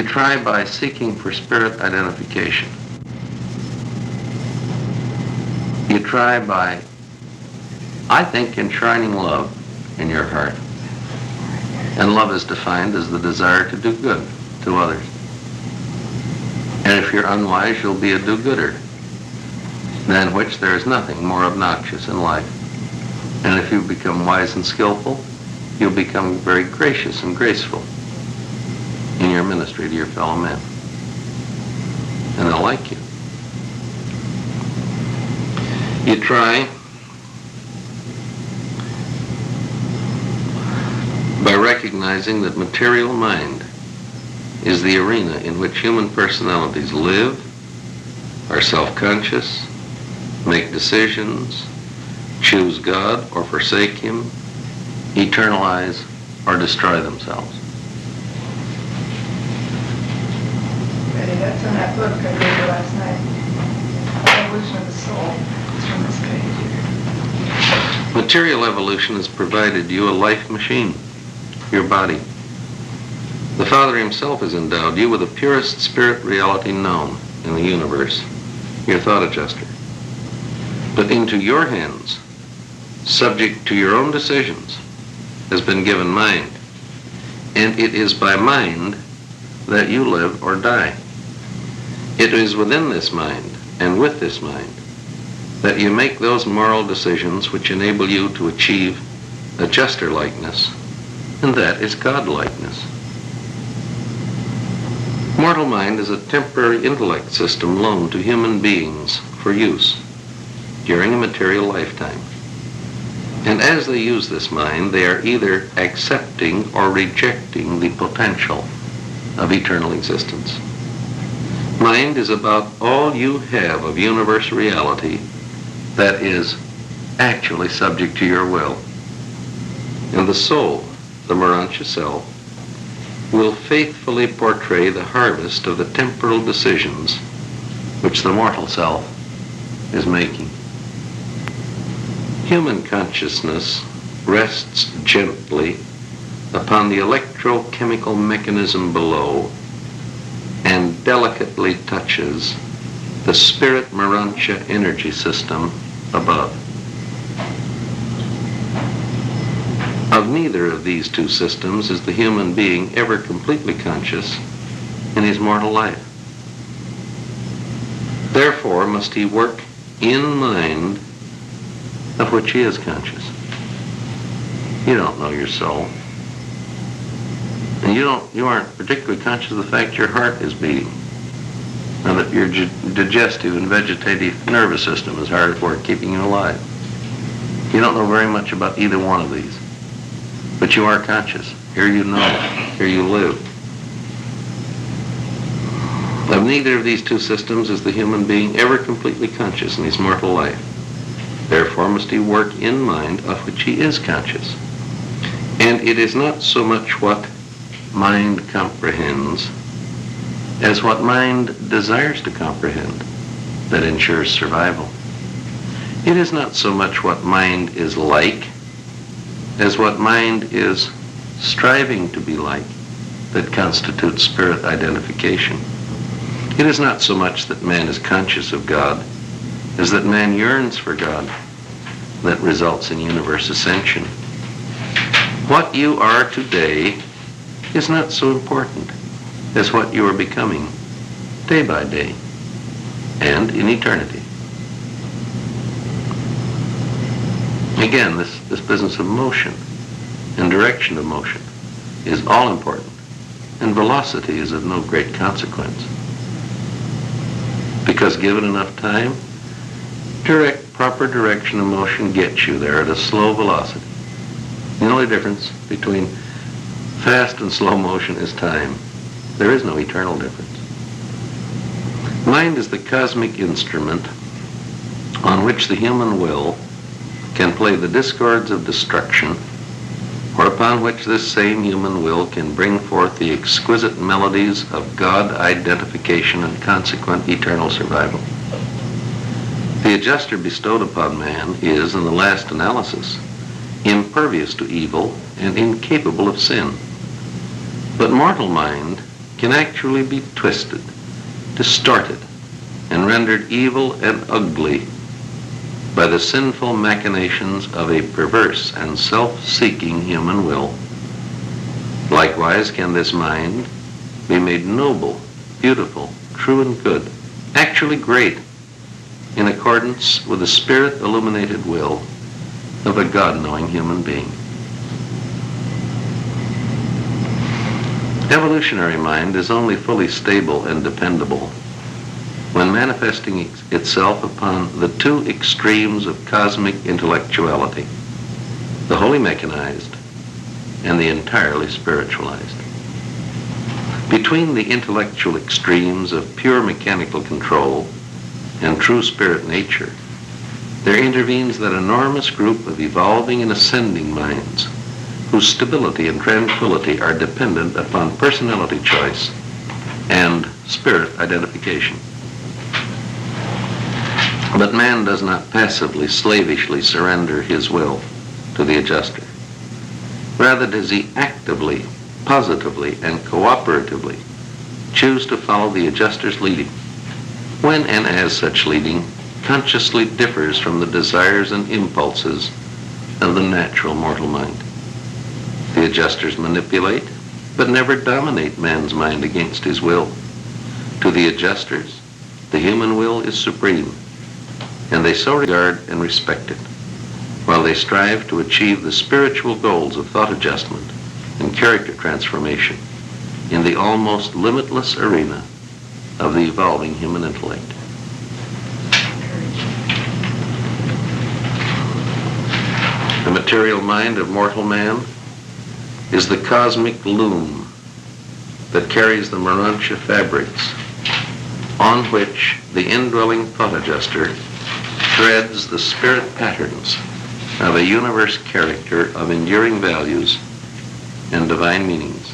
You try by seeking for spirit identification. You try by, I think, enshrining love in your heart. And love is defined as the desire to do good to others. And if you're unwise, you'll be a do-gooder, than which there is nothing more obnoxious in life. And if you become wise and skillful, you'll become very gracious and graceful in your ministry to your fellow men. And they'll like you. You try by recognizing that material mind is the arena in which human personalities live, are self-conscious, make decisions, choose God or forsake Him, eternalize or destroy themselves. Betty, that's in that book I read last night, Evolution of the Soul. It's from this page here. Material evolution has provided you a life machine, your body. The Father Himself has endowed you with the purest spirit reality known in the universe, your thought adjuster. But into your hands, subject to your own decisions, has been given mind. And it is by mind that you live or die. It is within this mind and with this mind that you make those moral decisions which enable you to achieve adjuster-likeness, and that is God-likeness. Mortal mind is a temporary intellect system loaned to human beings for use during a material lifetime. And as they use this mind, they are either accepting or rejecting the potential of eternal existence. Mind is about all you have of universal reality that is actually subject to your will. And the soul, the Morantia self, will faithfully portray the harvest of the temporal decisions which the mortal self is making. Human consciousness rests gently upon the electrochemical mechanism below and delicately touches the spirit Morantia energy system above. Of neither of these two systems is the human being ever completely conscious in his mortal life. Therefore must he work in mind of which he is conscious. You don't know your soul. And you aren't particularly conscious of the fact your heart is beating, and that your digestive and vegetative nervous system is hard at work keeping you alive. You don't know very much about either one of these, but you are conscious. Here you know, here you live. Of neither of these two systems is the human being ever completely conscious in his mortal life. Therefore must he work in mind of which he is conscious. And it is not so much what mind comprehends as what mind desires to comprehend that ensures survival. It is not so much what mind is like as what mind is striving to be like that constitutes spirit identification. It is not so much that man is conscious of God as that man yearns for God that results in universe ascension. What you are today is not so important as what you are becoming day by day and in eternity. Again, this business of motion and direction of motion is all important, and velocity is of no great consequence. Because given enough time, proper direction of motion gets you there at a slow velocity. The only difference between fast and slow motion is time. There is no eternal difference. Mind is the cosmic instrument on which the human will can play the discords of destruction, or upon which this same human will can bring forth the exquisite melodies of God identification and consequent eternal survival. The adjuster bestowed upon man is, in the last analysis, impervious to evil and incapable of sin. But mortal mind can actually be twisted, distorted, and rendered evil and ugly by the sinful machinations of a perverse and self-seeking human will. Likewise can this mind be made noble, beautiful, true and good, actually great, in accordance with the spirit-illuminated will of a God-knowing human being. Evolutionary mind is only fully stable and dependable when manifesting itself upon the two extremes of cosmic intellectuality, the wholly mechanized and the entirely spiritualized. Between the intellectual extremes of pure mechanical control and true spirit nature, there intervenes that enormous group of evolving and ascending minds whose stability and tranquility are dependent upon personality choice and spirit identification. But man does not passively, slavishly surrender his will to the adjuster. Rather does he actively, positively, and cooperatively choose to follow the adjuster's leading, when and as such leading consciously differs from the desires and impulses of the natural mortal mind. The adjusters manipulate, but never dominate man's mind against his will. To the adjusters, the human will is supreme, and they so regard and respect it, while they strive to achieve the spiritual goals of thought adjustment and character transformation in the almost limitless arena of the evolving human intellect. The material mind of mortal man is the cosmic loom that carries the Morantia fabrics on which the indwelling thought adjuster threads the spirit patterns of a universe character of enduring values and divine meanings,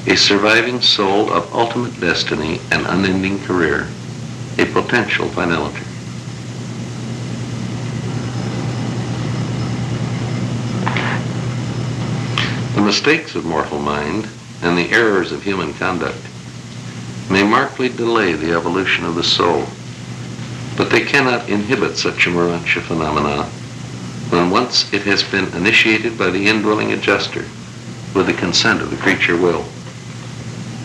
a surviving soul of ultimate destiny and unending career, a potential finality. The mistakes of mortal mind and the errors of human conduct may markedly delay the evolution of the soul, but they cannot inhibit such a Morantia phenomena when once it has been initiated by the indwelling adjuster with the consent of the creature will.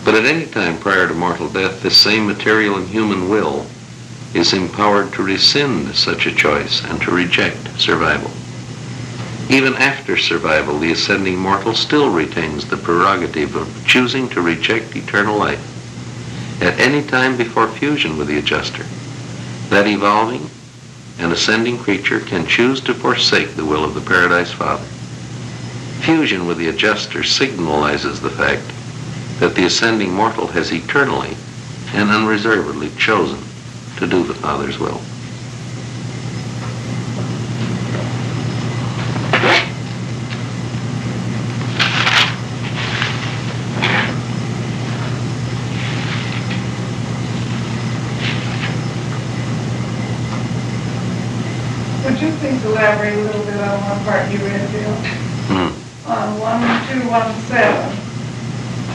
But at any time prior to mortal death, this same material and human will is empowered to rescind such a choice and to reject survival. Even after survival, the ascending mortal still retains the prerogative of choosing to reject eternal life at any time before fusion with the adjuster. That evolving and ascending creature can choose to forsake the will of the Paradise Father. Fusion with the adjuster signalizes the fact that the ascending mortal has eternally and unreservedly chosen to do the Father's will. Would you please elaborate a little bit on one part you read, Bill? On 1217.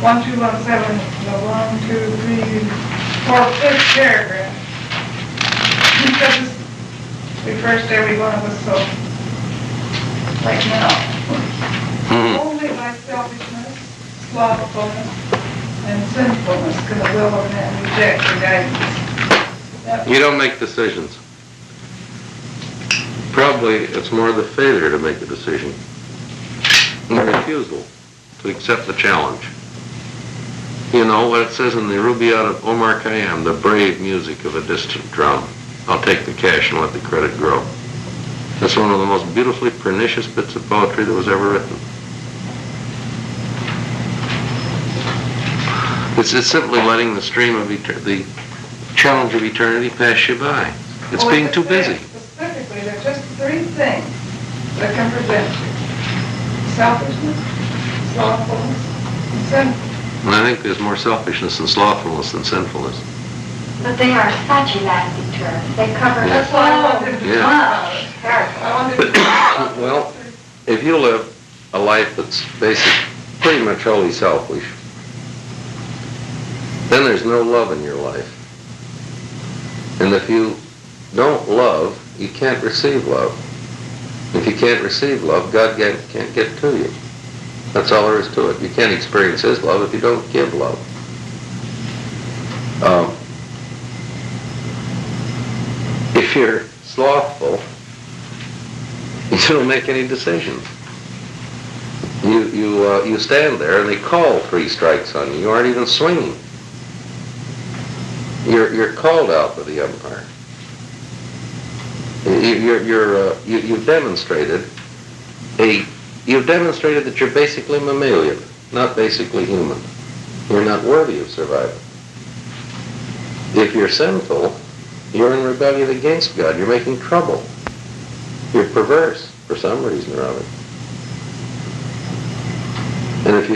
1217, the 1, 2, 3, 4, 5th paragraph. Because this refers to every one of us, so right now. Only by selfishness, slothfulness, and sinfulness can the will of man reject the guidance. You don't make decisions. Probably it's more the failure to make a decision, the refusal to accept the challenge. You know what it says in the Rubaiyat of Omar Khayyam, the brave music of a distant drum. I'll take the cash and let the credit grow. That's one of the most beautifully pernicious bits of poetry that was ever written. It's simply letting the stream of the challenge of eternity pass you by. It's being too busy. Specifically, there are just 3 things that can prevent you. Selfishness, slothfulness, and sinfulness. And I think there's more selfishness and slothfulness than sinfulness. But they are such elastic terms. They cover That's why I wanted to Yeah. talk about it. Well, if you live a life that's pretty much wholly selfish, then there's no love in your life. And if you don't love, you can't receive love. If you can't receive love, God can't get to you. That's all there is to it. You can't experience His love if you don't give love. If you're slothful, you don't make any decisions. You stand there and they call 3 strikes on you. You aren't even swinging. You're called out by the umpire. You've demonstrated that you're basically mammalian, not basically human. You're not worthy of survival. If you're sinful, you're in rebellion against God. You're making trouble. You're perverse for some reason or other. And if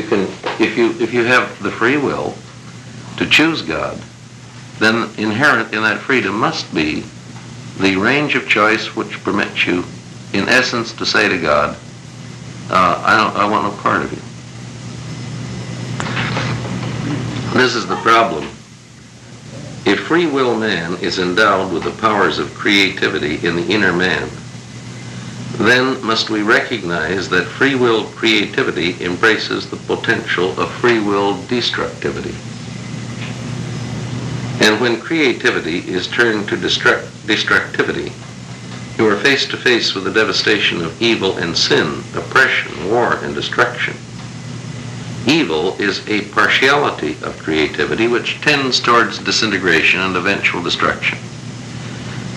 you have the free will to choose God, then inherent in that freedom must be the range of choice which permits you, in essence, to say to God, I want no part of you. This is the problem. If free will man is endowed with the powers of creativity in the inner man, then must we recognize that free will creativity embraces the potential of free will destructivity. And when creativity is turned to destructivity, you are face to face with the devastation of evil and sin, oppression, war, and destruction. Evil is a partiality of creativity which tends towards disintegration and eventual destruction.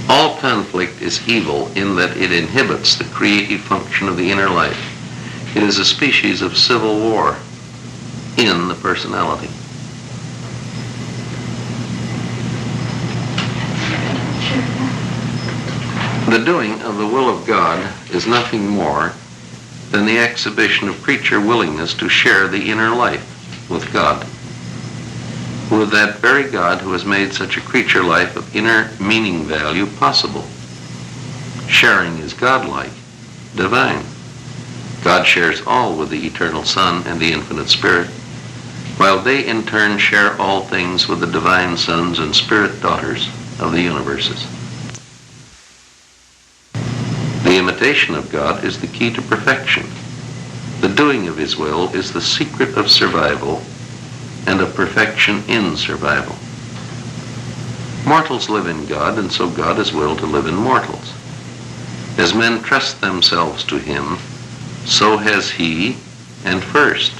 All conflict is evil in that it inhibits the creative function of the inner life. It is a species of civil war in the personality. The doing of the will of God is nothing more than the exhibition of creature willingness to share the inner life with God, with that very God who has made such a creature life of inner meaning value possible. Sharing is godlike, divine. God shares all with the eternal Son and the infinite Spirit, while they in turn share all things with the divine sons and spirit daughters of the universes. The imitation of God is the key to perfection. The doing of His will is the secret of survival and of perfection in survival. Mortals live in God, and so God is willed to live in mortals. As men trust themselves to Him, so has He, and first,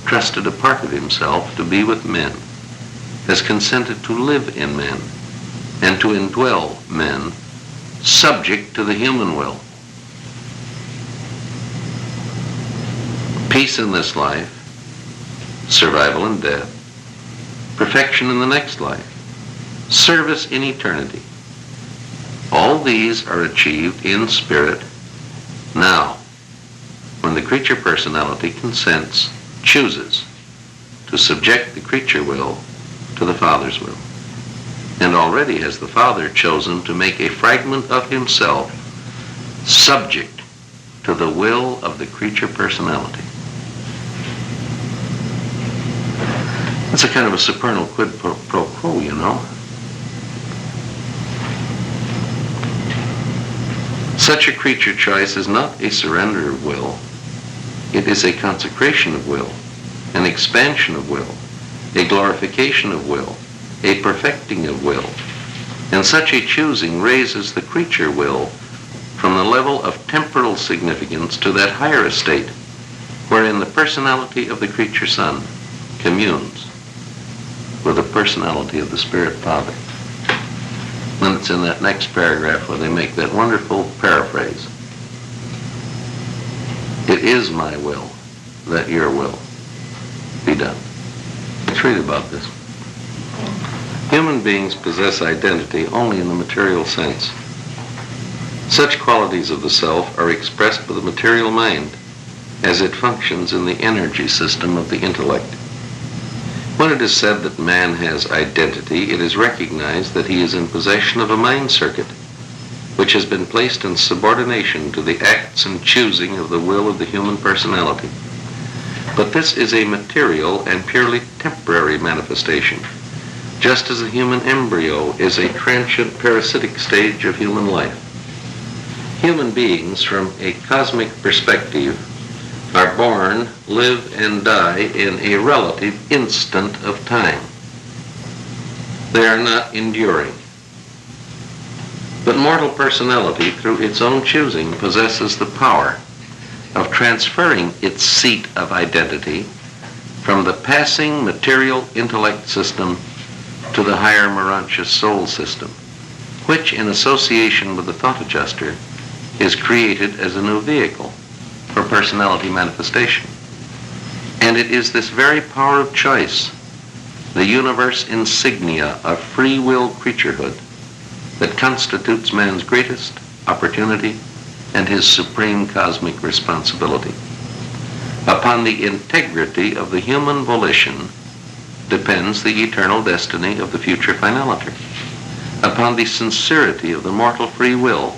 trusted a part of Himself to be with men, has consented to live in men, and to indwell men, subject to the human will. Peace in this life, survival in death, perfection in the next life, service in eternity. All these are achieved in spirit now, when the creature personality consents, chooses to subject the creature will to the Father's will. And already has the Father chosen to make a fragment of Himself subject to the will of the creature personality. It's a kind of a supernal quid pro quo, you know. Such a creature choice is not a surrender of will. It is a consecration of will, an expansion of will, a glorification of will, a perfecting of will. And such a choosing raises the creature will from the level of temporal significance to that higher estate wherein the personality of the creature Son communes with the personality of the Spirit Father. And it's in that next paragraph where they make that wonderful paraphrase. It is my will that your will be done. Let's read about this. Human beings possess identity only in the material sense. Such qualities of the self are expressed by the material mind as it functions in the energy system of the intellect. When it is said that man has identity, it is recognized that he is in possession of a mind circuit which has been placed in subordination to the acts and choosing of the will of the human personality. But this is a material and purely temporary manifestation. just as the human embryo is a transient parasitic stage of human life. Human beings, from a cosmic perspective, are born, live, and die in a relative instant of time. They are not enduring. But mortal personality, through its own choosing, possesses the power of transferring its seat of identity from the passing material intellect system to the higher Morontius soul system, which, in association with the thought adjuster, is created as a new vehicle for personality manifestation. And it is this very power of choice, the universe insignia of free will creaturehood, that constitutes man's greatest opportunity and his supreme cosmic responsibility. Upon the integrity of the human volition depends the eternal destiny of the future finaliter. Upon the sincerity of the mortal free will,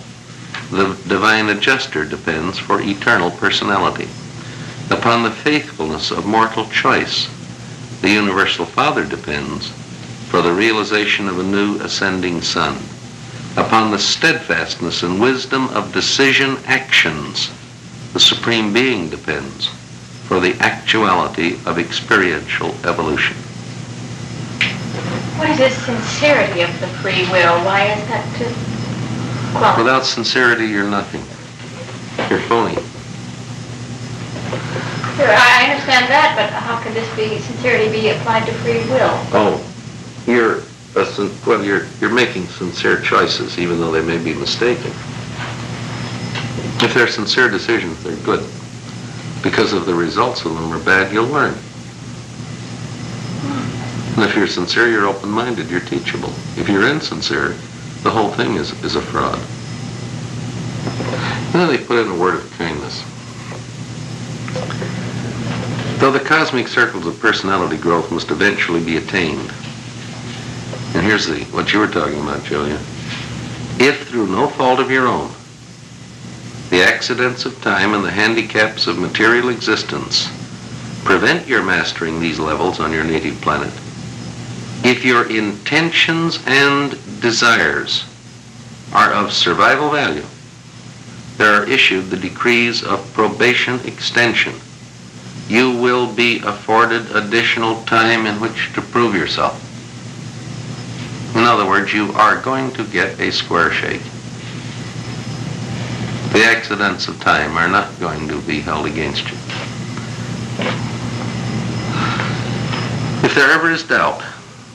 the divine adjuster depends for eternal personality. Upon the faithfulness of mortal choice, the universal Father depends for the realization of a new ascending Son. Upon the steadfastness and wisdom of decision actions, the Supreme Being depends for the actuality of experiential evolution. What is this sincerity of the free will? Why is that quality? Without sincerity, you're nothing. You're phony. Sure, I understand that, but how can this sincerity be applied to free will? Oh, you're making sincere choices, even though they may be mistaken. If they're sincere decisions, they're good. Because if the results of them are bad, you'll learn. And if you're sincere, you're open-minded, you're teachable. If you're insincere, the whole thing is a fraud. And then they put in a word of kindness. Though the cosmic circles of personality growth must eventually be attained, and here's what you were talking about, Julia, if through no fault of your own, the accidents of time and the handicaps of material existence prevent your mastering these levels on your native planet, if your intentions and desires are of survival value, there are issued the decrees of probation extension. You will be afforded additional time in which to prove yourself. In other words, you are going to get a square shake. The accidents of time are not going to be held against you. If there ever is doubt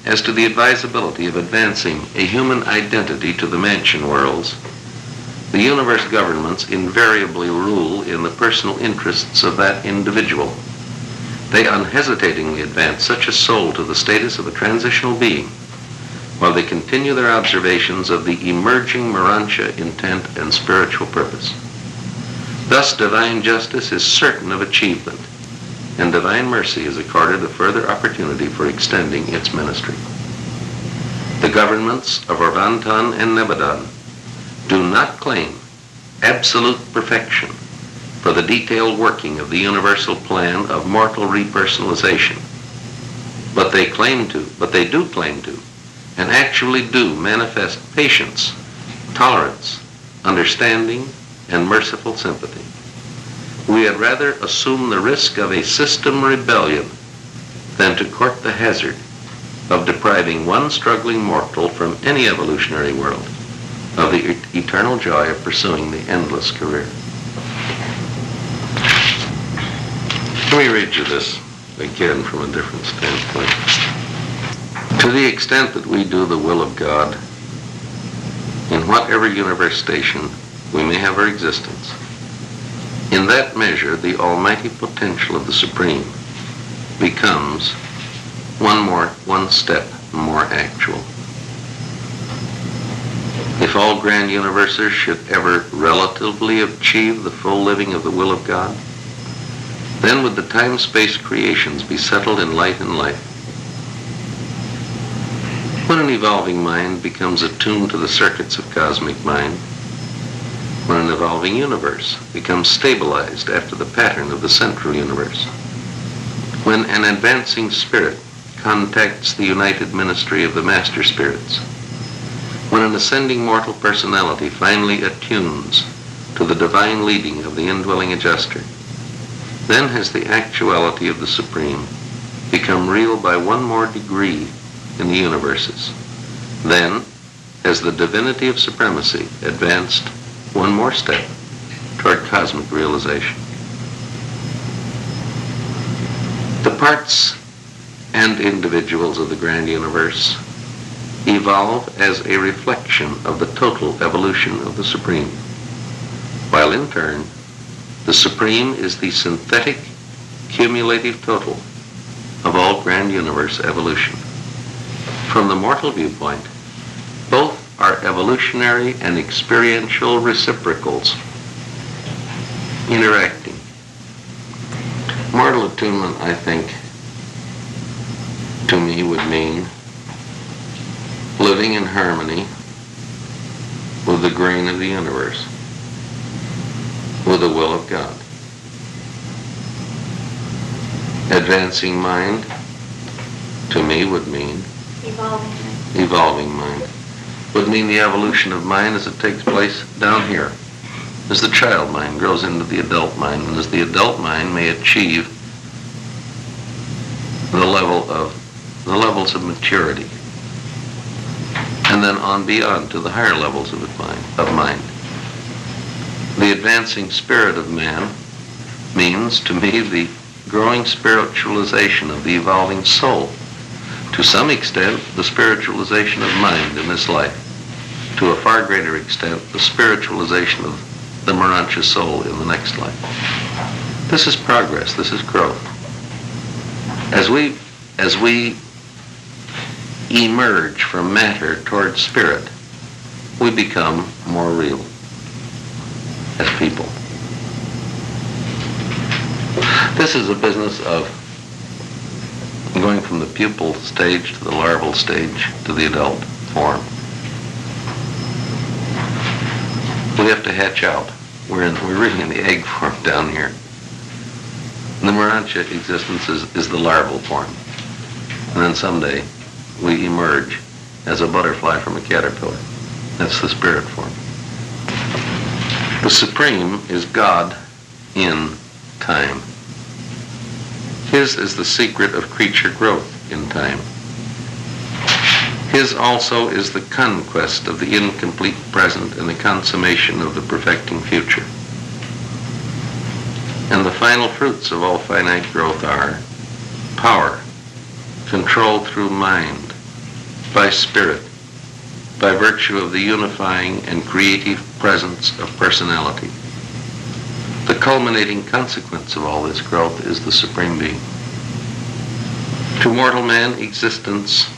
as to the advisability of advancing a human identity to the mansion worlds, the universe governments invariably rule in the personal interests of that individual. They unhesitatingly advance such a soul to the status of a transitional being, while they continue their observations of the emerging Morontia intent and spiritual purpose. Thus, divine justice is certain of achievement, and divine mercy is accorded a further opportunity for extending its ministry. The governments of Orvantan and Nebadan do not claim absolute perfection for the detailed working of the universal plan of mortal repersonalization, but they do claim to, and actually do manifest patience, tolerance, understanding, and merciful sympathy. We had rather assume the risk of a system rebellion than to court the hazard of depriving one struggling mortal from any evolutionary world of the eternal joy of pursuing the endless career. Let me read you this again from a different standpoint. To the extent that we do the will of God, in whatever universe station we may have our existence, in that measure the almighty potential of the Supreme becomes one step more actual. If all grand universes should ever relatively achieve the full living of the will of God, then would the time-space creations be settled in light and life. When an evolving mind becomes attuned to the circuits of cosmic mind, when an evolving universe becomes stabilized after the pattern of the central universe, when an advancing spirit contacts the united ministry of the Master Spirits, when an ascending mortal personality finally attunes to the divine leading of the indwelling adjuster, then has the actuality of the Supreme become real by one more degree in the universes. Then has the divinity of supremacy advanced one more step toward cosmic realization. The parts and individuals of the grand universe evolve as a reflection of the total evolution of the Supreme, while in turn, the Supreme is the synthetic cumulative total of all grand universe evolution. From the mortal viewpoint, both are evolutionary and experiential reciprocals interacting. Mortal attunement, I think, to me would mean living in harmony with the grain of the universe, with the will of God. Advancing mind, to me, would mean evolving mind. Would mean the evolution of mind as it takes place down here, as the child mind grows into the adult mind, and as the adult mind may achieve the levels of maturity, and then on beyond to the higher levels of mind. The advancing spirit of man means, to me, the growing spiritualization of the evolving soul. To some extent, the spiritualization of mind in this life. To a far greater extent, the spiritualization of the Marancha soul in the next life. This is progress. This is growth. As we emerge from matter toward spirit, we become more real as people. This is a business of going from the pupal stage to the larval stage to the adult form. We have to hatch out. We're really in the egg form down here. And the Marancha existence is the larval form. And then someday we emerge as a butterfly from a caterpillar. That's the spirit form. The Supreme is God in time. His is the secret of creature growth in time. His also is the conquest of the incomplete present and the consummation of the perfecting future. And the final fruits of all finite growth are power, control through mind, by spirit, by virtue of the unifying and creative presence of personality. The culminating consequence of all this growth is the Supreme Being. To mortal man, existence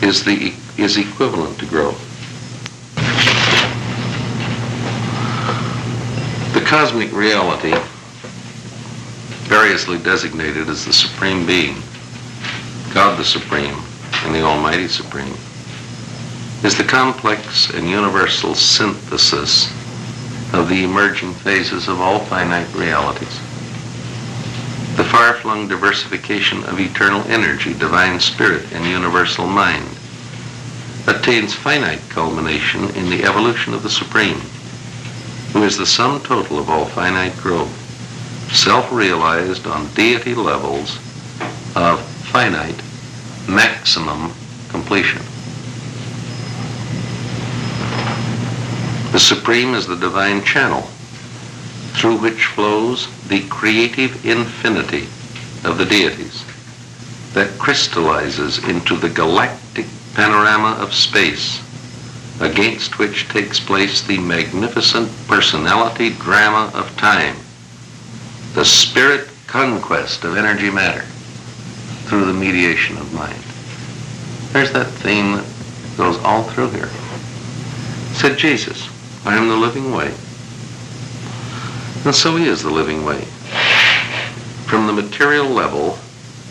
is equivalent to growth. The cosmic reality, variously designated as the Supreme Being, God the Supreme, and the Almighty Supreme, is the complex and universal synthesis of the emerging phases of all finite realities. The far-flung diversification of eternal energy, divine spirit, and universal mind attains finite culmination in the evolution of the Supreme, who is the sum total of all finite growth, self-realized on deity levels of finite maximum completion. The Supreme is the divine channel through which flows the creative infinity of the deities that crystallizes into the galactic panorama of space against which takes place the magnificent personality drama of time, the spirit conquest of energy matter through the mediation of mind. There's that theme that goes all through here. Said Jesus, I am the living way. And so he is the living way. From the material level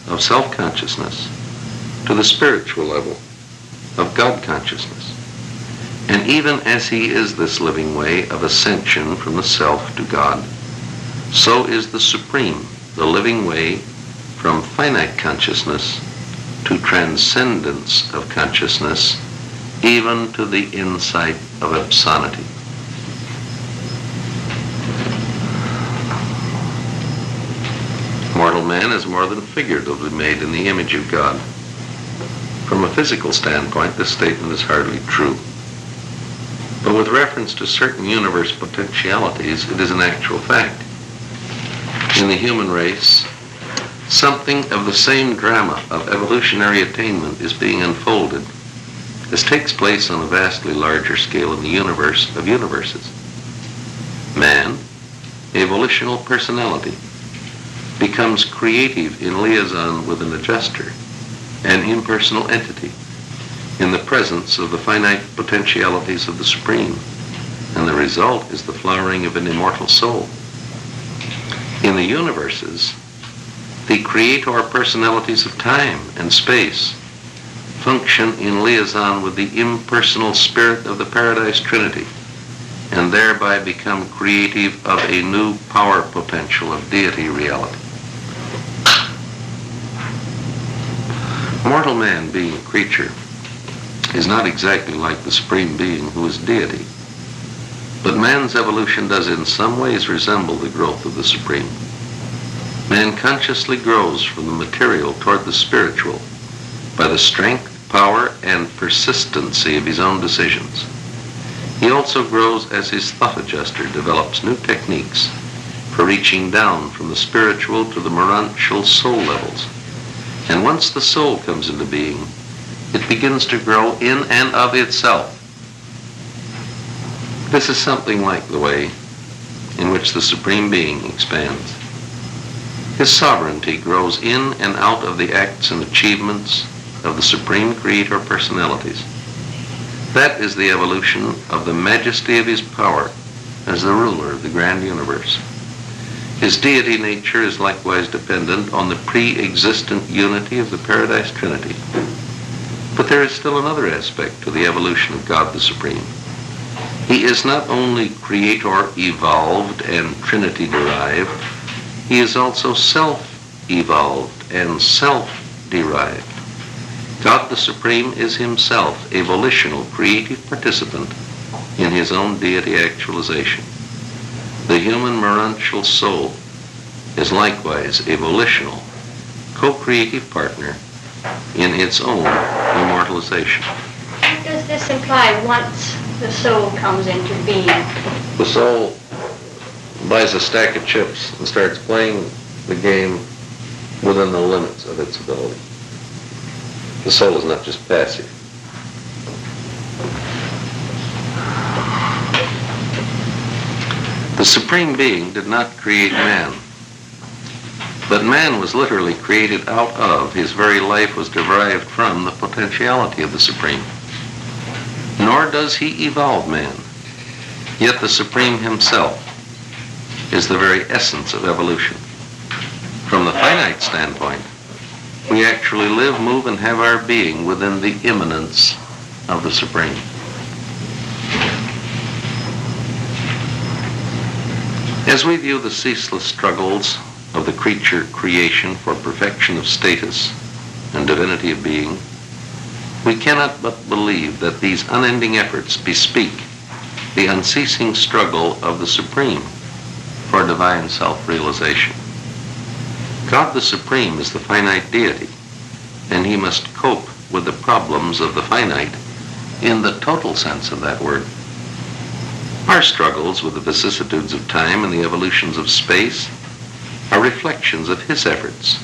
of self-consciousness to the spiritual level of God consciousness. And even as he is this living way of ascension from the self to God, so is the Supreme, the living way from finite consciousness to transcendence of consciousness, even to the insight of absonity. Mortal man is more than figuratively made in the image of God. From a physical standpoint, this statement is hardly true. But with reference to certain universe potentialities, it is an actual fact. In the human race, something of the same drama of evolutionary attainment is being unfolded as takes place on a vastly larger scale in the universe of universes. Man, a volitional personality, becomes creative in liaison with an adjuster, an impersonal entity, in the presence of the finite potentialities of the Supreme, and the result is the flowering of an immortal soul. In the universes, the creator personalities of time and space function in liaison with the impersonal spirit of the Paradise Trinity, and thereby become creative of a new power potential of deity reality. Mortal man, being a creature, is not exactly like the Supreme Being who is deity, but man's evolution does in some ways resemble the growth of the Supreme. Man consciously grows from the material toward the spiritual by the strength, power, and persistency of his own decisions. He also grows as his thought adjuster develops new techniques for reaching down from the spiritual to the morontial soul levels. And once the soul comes into being, it begins to grow in and of itself. This is something like the way in which the Supreme Being expands. His sovereignty grows in and out of the acts and achievements of the Supreme Creator personalities. That is the evolution of the majesty of his power as the ruler of the grand universe. His deity nature is likewise dependent on the pre-existent unity of the Paradise Trinity. But there is still another aspect to the evolution of God the Supreme. He is not only creator evolved and Trinity derived, he is also self-evolved and self-derived. God the Supreme is himself a volitional creative participant in his own deity actualization. The human morontial soul is likewise a volitional, co-creative partner in its own immortalization. Does this imply once the soul comes into being? The soul buys a stack of chips and starts playing the game within the limits of its ability. The soul is not just passive. The Supreme Being did not create man, but man was literally created out of, his very life was derived from the potentiality of the Supreme. Nor does he evolve man, yet the Supreme himself is the very essence of evolution. From the finite standpoint, we actually live, move, and have our being within the immanence of the Supreme. As we view the ceaseless struggles of the creature creation for perfection of status and divinity of being, we cannot but believe that these unending efforts bespeak the unceasing struggle of the Supreme for divine self-realization. God the Supreme is the finite deity, and he must cope with the problems of the finite in the total sense of that word. Our struggles with the vicissitudes of time and the evolutions of space are reflections of his efforts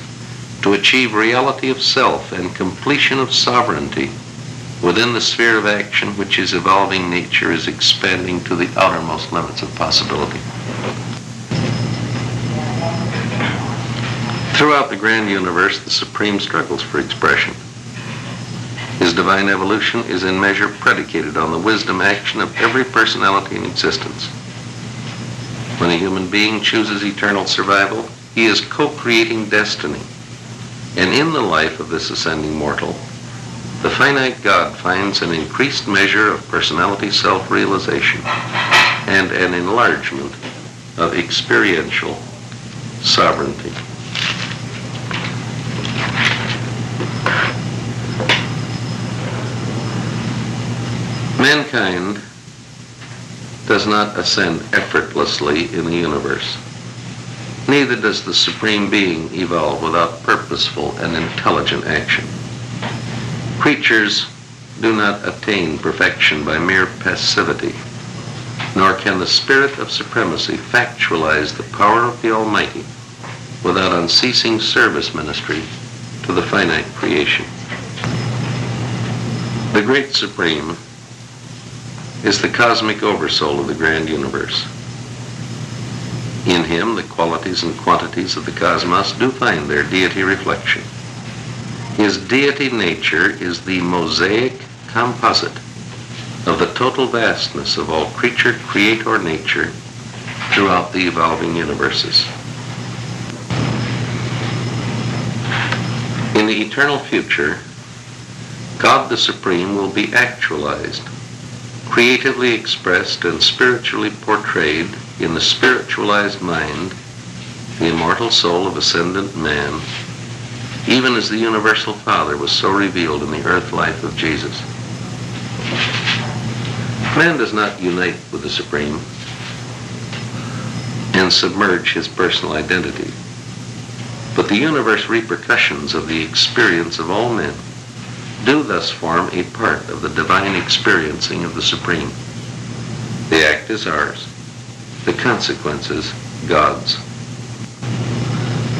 to achieve reality of self and completion of sovereignty within the sphere of action which his evolving nature is expanding to the outermost limits of possibility. Throughout the grand universe, the Supreme struggles for expression. His divine evolution is in measure predicated on the wisdom action of every personality in existence. When a human being chooses eternal survival, he is co-creating destiny. And in the life of this ascending mortal, the finite God finds an increased measure of personality self-realization and an enlargement of experiential sovereignty. Mankind does not ascend effortlessly in the universe. Neither does the Supreme Being evolve without purposeful and intelligent action. Creatures do not attain perfection by mere passivity, nor can the spirit of supremacy factualize the power of the Almighty without unceasing service ministry to the finite creation. The Great Supreme is the cosmic oversoul of the grand universe. In him, the qualities and quantities of the cosmos do find their deity reflection. His deity nature is the mosaic composite of the total vastness of all creator nature throughout the evolving universes. In the eternal future, God the Supreme will be actualized, creatively expressed and spiritually portrayed in the spiritualized mind, the immortal soul of ascendant man, even as the universal Father was so revealed in the earth life of Jesus. Man does not unite with the Supreme and submerge his personal identity, but the universe repercussions of the experience of all men do thus form a part of the divine experiencing of the Supreme. The act is ours, the consequences God's.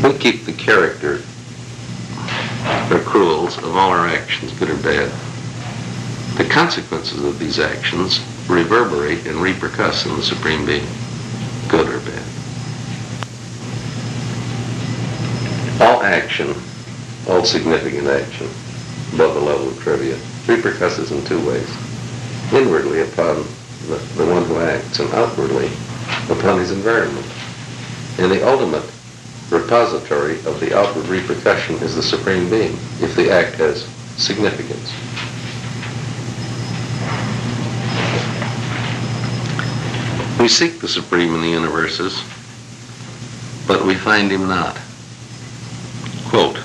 We keep the character accruals of all our actions, good or bad. The consequences of these actions reverberate and repercuss in the Supreme Being, good or bad. All action, all significant action, above the level of trivia, repercusses in two ways. Inwardly upon the one who acts, and outwardly upon his environment. And the ultimate repository of the outward repercussion is the Supreme Being, if the act has significance. We seek the Supreme in the universes, but we find him not. Quote,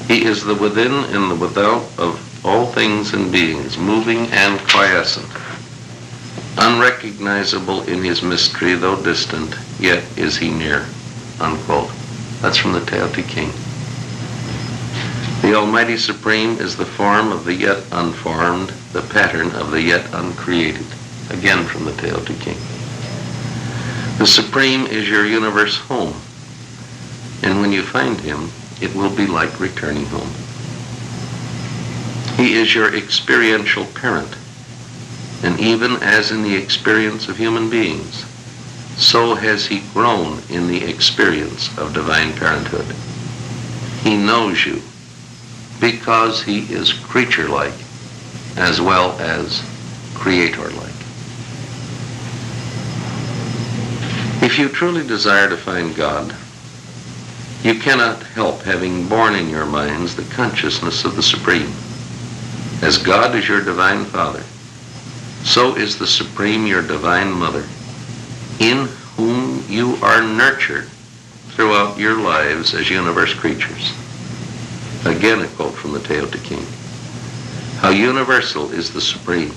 he is the within and the without of all things and beings, moving and quiescent, unrecognizable in his mystery, though distant, yet is he near. Unquote. That's from the Tao Te Ching. The Almighty Supreme is the form of the yet unformed, the pattern of the yet uncreated. Again from the Tao Te Ching. The Supreme is your universe home, and when you find him, it will be like returning home. He is your experiential parent, and even as in the experience of human beings, so has he grown in the experience of divine parenthood. He knows you because he is creature-like as well as creator-like. If you truly desire to find God, you cannot help having born in your minds the consciousness of the Supreme. As God is your divine Father, so is the Supreme your divine Mother, in whom you are nurtured throughout your lives as universe creatures. Again a quote from the Tao Te Ching. How universal is the Supreme.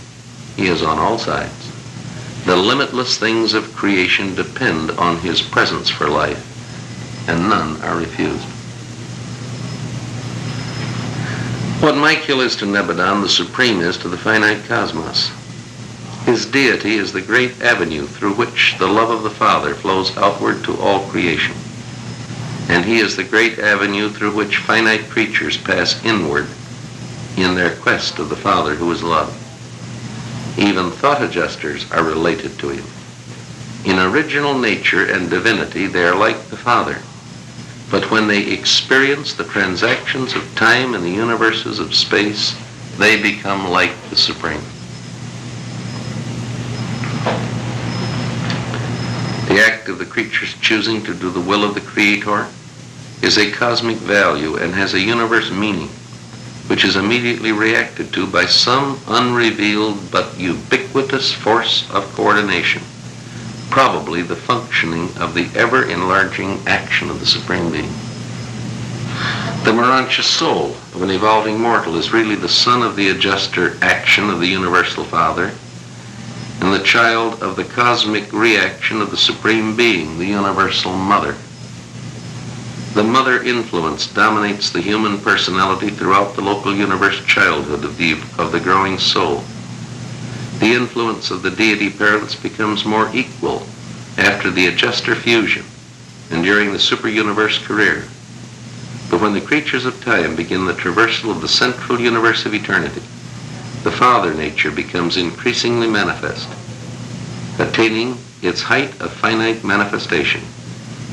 He is on all sides. The limitless things of creation depend on his presence for life, and none are refused. What Michael is to Nebadon, the Supreme is to the finite cosmos. His deity is the great avenue through which the love of the Father flows outward to all creation. And he is the great avenue through which finite creatures pass inward in their quest of the Father who is love. Even thought adjusters are related to him. In original nature and divinity, they are like the Father. But when they experience the transactions of time and the universes of space, they become like the Supreme. The act of the creature's choosing to do the will of the Creator is a cosmic value and has a universe meaning, which is immediately reacted to by some unrevealed but ubiquitous force of coordination, probably the functioning of the ever-enlarging action of the Supreme Being. The Morontius soul of an evolving mortal is really the son of the adjuster action of the universal Father and the child of the cosmic reaction of the Supreme Being, the universal Mother. The mother influence dominates the human personality throughout the local universe childhood of the growing soul. The influence of the deity parents becomes more equal after the adjuster fusion and during the super-universe career. But when the creatures of time begin the traversal of the central universe of eternity, the Father nature becomes increasingly manifest, attaining its height of finite manifestation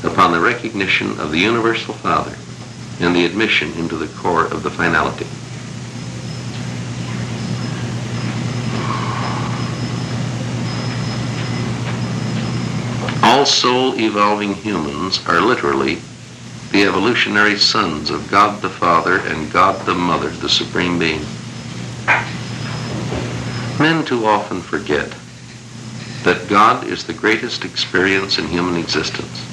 upon the recognition of the universal Father and the admission into the core of the finality. All soul-evolving humans are literally the evolutionary sons of God the Father and God the Mother, the Supreme Being. Men too often forget that God is the greatest experience in human existence.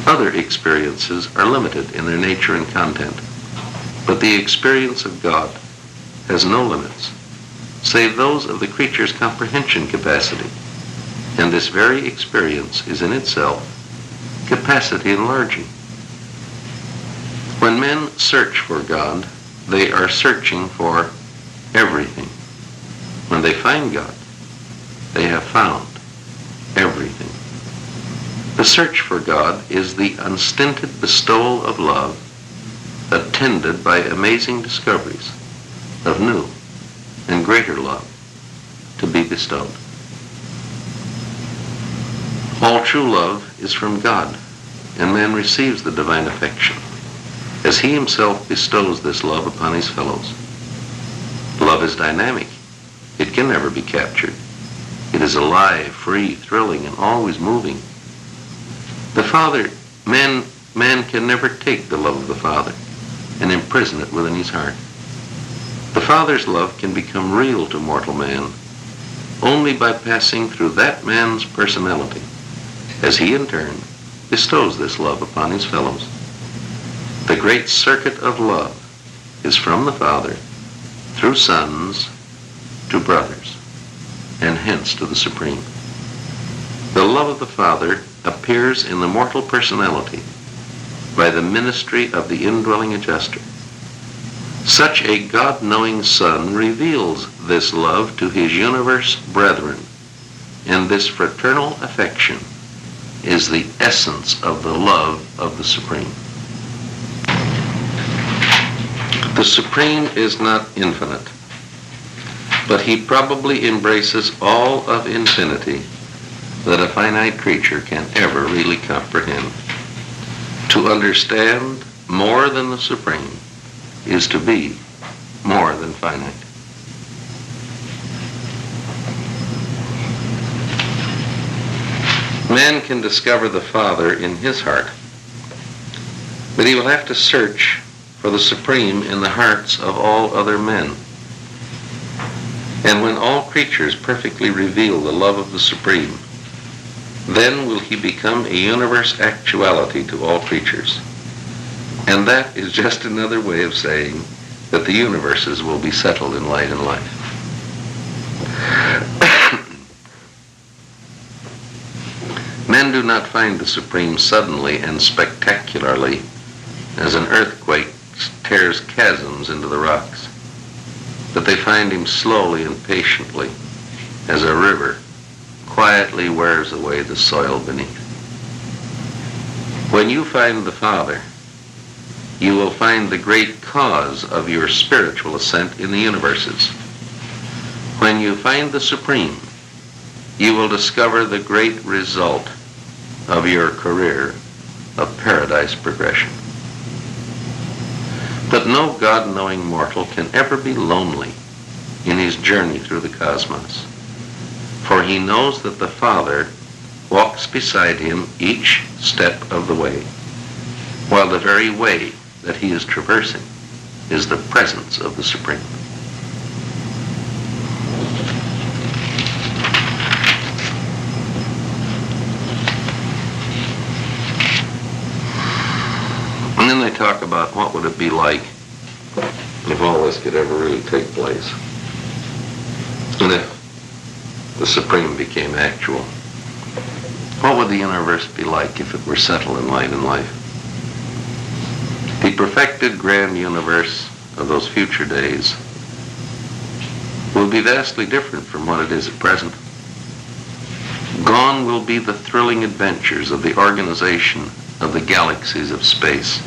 Other experiences are limited in their nature and content, but the experience of God has no limits, save those of the creature's comprehension capacity, and this very experience is in itself capacity enlarging. When men search for God, they are searching for everything. When they find God, they have found everything. The search for God is the unstinted bestowal of love, attended by amazing discoveries of new and greater love to be bestowed. All true love is from God, and man receives the divine affection as he himself bestows this love upon his fellows. Love is dynamic. It can never be captured. It is alive, free, thrilling, and always moving. The Father, man can never take the love of the Father and imprison it within his heart. The Father's love can become real to mortal man only by passing through that man's personality, as he in turn bestows this love upon his fellows. The great circuit of love is from the Father through sons to brothers, and hence to the Supreme. The love of the Father appears in the mortal personality by the ministry of the indwelling adjuster. Such a God-knowing Son reveals this love to his universe brethren, and this fraternal affection is the essence of the love of the Supreme. The Supreme is not infinite, but he probably embraces all of infinity that a finite creature can ever really comprehend. To understand more than the Supreme is to be more than finite. Man can discover the Father in his heart, but he will have to search for the Supreme in the hearts of all other men. And when all creatures perfectly reveal the love of the Supreme, then will he become a universe actuality to all creatures. And that is just another way of saying that the universes will be settled in light and life. Men do not find the Supreme suddenly and spectacularly as an earthquake tears chasms into the rocks, but they find him slowly and patiently as a river quietly wears away the soil beneath. When you find the Father, you will find the great cause of your spiritual ascent in the universes. When you find the Supreme, you will discover the great result of your career of paradise progression. But no God-knowing mortal can ever be lonely in his journey through the cosmos, for he knows that the Father walks beside him each step of the way, while the very way that he is traversing is the presence of the Supreme. And then they talk about what would it be like if all this could ever really take place, and if the Supreme became actual. What would the universe be like if it were settled in light and life? The perfected grand universe of those future days will be vastly different from what it is at present. Gone will be the thrilling adventures of the organization of the galaxies of space,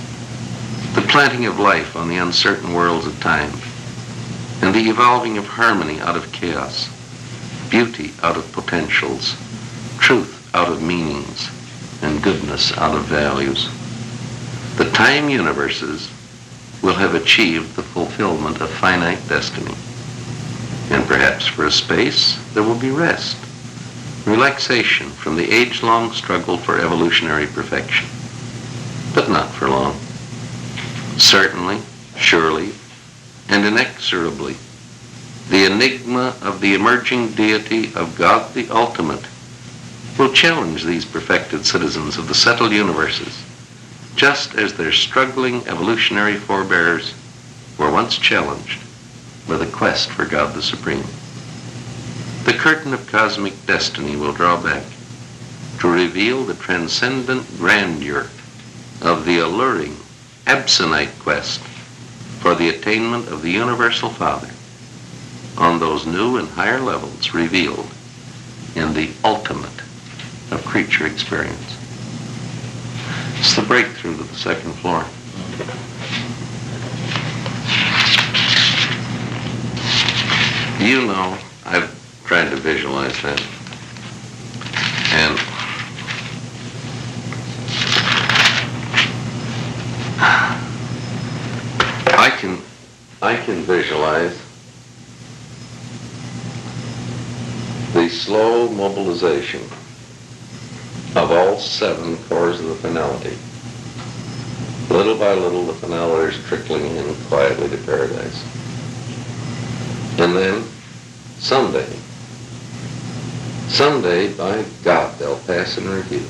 the planting of life on the uncertain worlds of time, and the evolving of harmony out of chaos, beauty out of potentials, truth out of meanings, and goodness out of values. The time universes will have achieved the fulfillment of finite destiny. And perhaps for a space there will be rest, relaxation from the age-long struggle for evolutionary perfection. But not for long. Certainly, surely, and inexorably, the enigma of the emerging deity of God the Ultimate will challenge these perfected citizens of the settled universes, just as their struggling evolutionary forebears were once challenged by the quest for God the Supreme. The curtain of cosmic destiny will draw back to reveal the transcendent grandeur of the alluring Absonite quest for the attainment of the Universal Father on those new and higher levels revealed in the ultimate of creature experience. It's the breakthrough to the second floor. You know, I've tried to visualize that. And I can visualize the slow mobilization of all 7 cores of the finality. Little by little, the finaliters trickling in quietly to paradise. And then, someday, by God, they'll pass in review.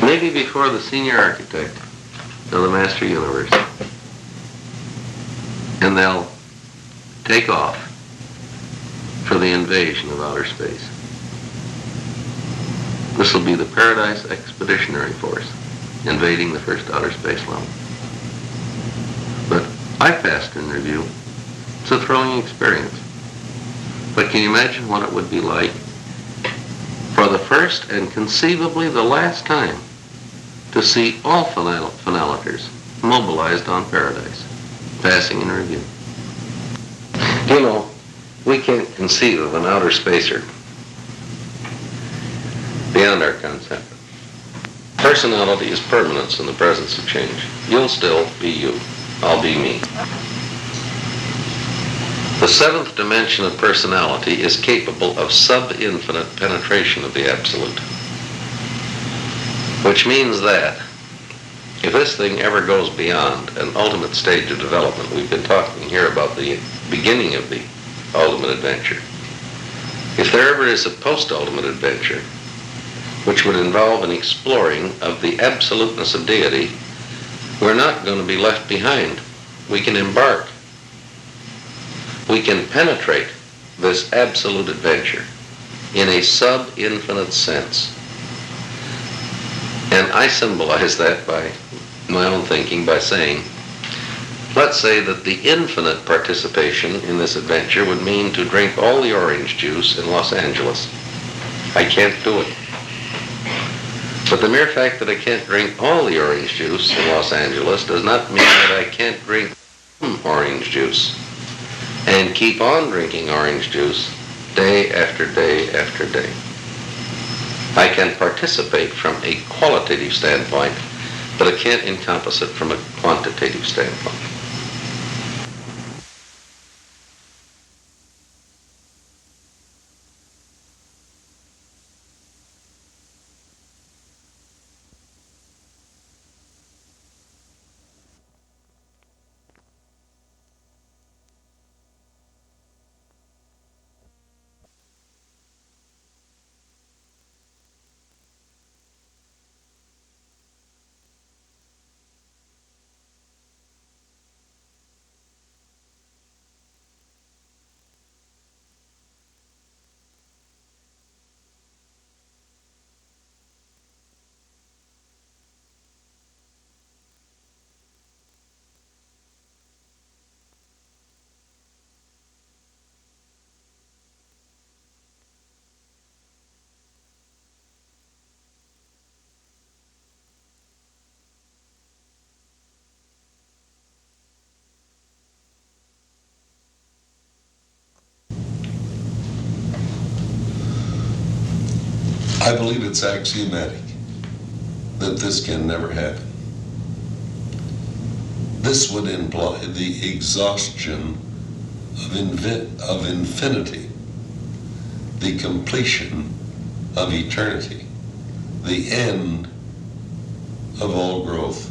Maybe before the senior architect of the Master Universe. And they'll take off for the invasion of outer space. This will be the Paradise Expeditionary Force invading the first outer space level. But I passed in review. It's a thrilling experience. But can you imagine what it would be like for the first and conceivably the last time to see all finaliters mobilized on Paradise, passing in review? You know, we can't conceive of an outer spacer beyond our concept. Personality is permanence in the presence of change. You'll still be you. I'll be me. The 7th dimension of personality is capable of sub-infinite penetration of the absolute. Which means that if this thing ever goes beyond an ultimate stage of development, we've been talking here about the beginning of the ultimate adventure. If there ever is a post-ultimate adventure, which would involve an exploring of the absoluteness of deity, we're not going to be left behind. We can embark. We can penetrate this absolute adventure in a sub-infinite sense. And I symbolize that by my own thinking by saying, let's say that the infinite participation in this adventure would mean to drink all the orange juice in Los Angeles. I can't do it. But the mere fact that I can't drink all the orange juice in Los Angeles does not mean that I can't drink orange juice and keep on drinking orange juice day after day after day. I can participate from a qualitative standpoint, but I can't encompass it from a quantitative standpoint. I believe it's axiomatic that this can never happen. This would imply the exhaustion of infinity, the completion of eternity, the end of all growth.